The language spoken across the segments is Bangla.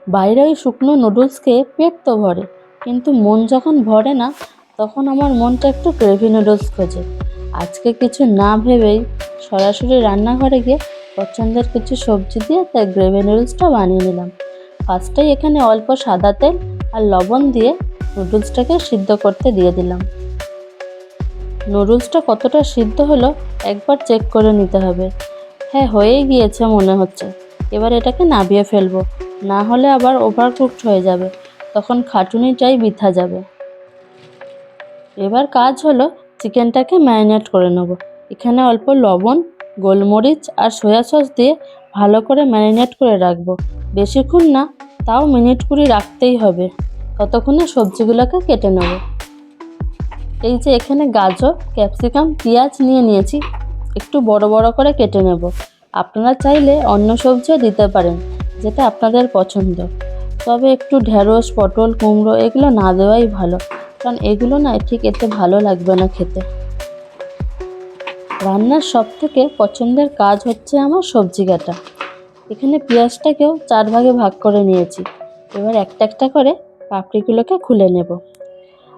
বাইরে ওই শুকনো নুডলস খেয়ে পেট তো ভরে, কিন্তু মন যখন ভরে না তখন আমার মনটা একটু গ্রেভি নুডলস খোঁজে। আজকে কিছু না ভেবেই সরাসরি রান্নাঘরে গিয়ে পছন্দের কিছু সবজি দিয়ে তাই গ্রেভি নুডলসটা বানিয়ে নিলাম। ফার্স্টেই এখানে অল্প সাদা তেল আর লবণ দিয়ে নুডলসটাকে সিদ্ধ করতে দিয়ে দিলাম। নুডলসটা কতটা সিদ্ধ হলো একবার চেক করে নিতে হবে। হ্যাঁ, হয়েই গিয়েছে মনে হচ্ছে। এবার এটাকে নামিয়ে ফেলবো, না হলে আবার ওভারকুকড হয়ে যাবে, তখন খাটুনিটাই বৃথা যাবে। এবার কাজ হলো চিকেনটাকে ম্যারিনেট করে নেব। এখানে অল্প লবণ, গোলমরিচ আর সয়া সস দিয়ে ভালো করে ম্যারিনেট করে রাখবো। বেশিক্ষণ না, তাও মিনিট 20 রাখতেই হবে। ততক্ষণে সবজিগুলোকে কেটে নেব। এই যে এখানে গাজর, ক্যাপসিকাম, পেঁয়াজ নিয়েছি, একটু বড় বড় করে কেটে নেব। আপনারা চাইলে অন্য সবজিও দিতে পারেন, যেটা আপনাদের পছন্দ। তবে একটু ঢেঁড়স, পটল, কুমড়ো এগুলো না দেওয়াই ভালো, কারণ এগুলো না ঠিক এতে ভালো লাগবে না খেতে। রান্নার সবথেকে পছন্দের কাজ হচ্ছে আমার সবজি কাটা। এখানে পেঁয়াজটাকেও 4 ভাগে ভাগ করে নিয়েছি। এবার একটা একটা করে পাপড়িগুলোকে খুলে নেব।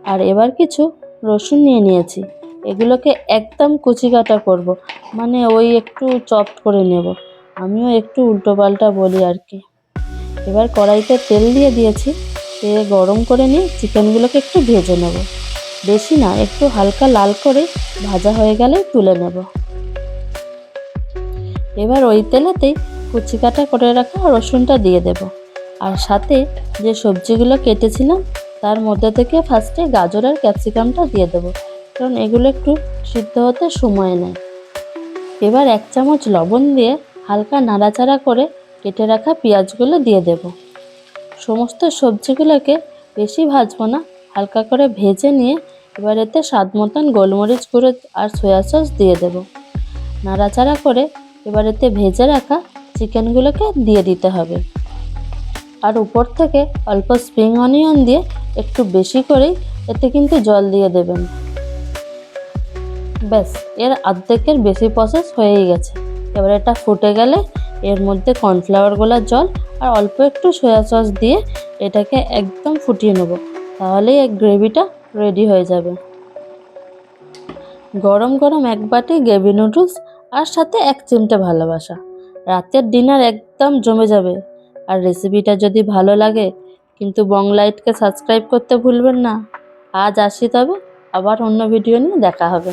আর এবার কিছু রসুন নিয়েছি, এগুলোকে একদম কুচি কাটা করব, মানে ওই একটু চপড করে নেব। আমিও একটু উল্টো পাল্টা বলি আর কি। এবার কড়াইতে তেল দিয়ে দিয়েছি, তেল গরম করে নিয়ে চিকেনগুলোকে একটু ভেজে নেব। বেশি না, একটু হালকা লাল করে ভাজা হয়ে গেলে তুলে নেব। এবার ওই তেলেতেই কুচি কাটা করে রাখা রসুনটা দিয়ে দেব, আর সাথে যে সবজিগুলো কেটেছিলাম তার মধ্যে থেকে ফার্স্টে গাজর আর ক্যাপসিকামটা দিয়ে দেবো, কারণ এগুলো একটু সিদ্ধ হতে সময় নেয়। এবার 1 চামচ লবণ দিয়ে হালকা নাড়াচাড়া করে কেটে রাখা পেঁয়াজগুলো দিয়ে দেব। সমস্ত সবজিগুলোকে বেশি ভাজবো না, হালকা করে ভেজে নিয়ে এবার এতে স্বাদ মতন গোলমরিচ গুঁড়ো আর সয়া সস দিয়ে দেব। নাড়াচাড়া করে এবার এতে ভেজে রাখা চিকেনগুলোকে দিয়ে দিতে হবে, আর উপর থেকে অল্প স্প্রিং অনিয়ন দিয়ে একটু বেশি করেই এতে কিন্তু জল দিয়ে দেবেন। ব্যাস, এর অর্ধেকের বেশি প্রসেস হয়েই গেছে। এবার এটা ফুটে গেলে এর মধ্যে কর্নফ্লাওয়ার গোলা জল আর অল্প একটু সয়া সস দিয়ে এটাকে একদম ফুটিয়ে নেব, তাহলেই এই গ্রেভিটা রেডি হয়ে যাবে। গরম গরম এক বাটি গ্রেভি নুডলস আর সাথে 1 চিমটে ভালোবাসা, রাতের ডিনার একদম জমে যাবে। আর রেসিপিটা যদি ভালো লাগে কিন্তু বংলাইটকে সাবস্ক্রাইব করতে ভুলবেন না। আজ আসি তবে, আবার অন্য ভিডিও নিয়ে দেখা হবে।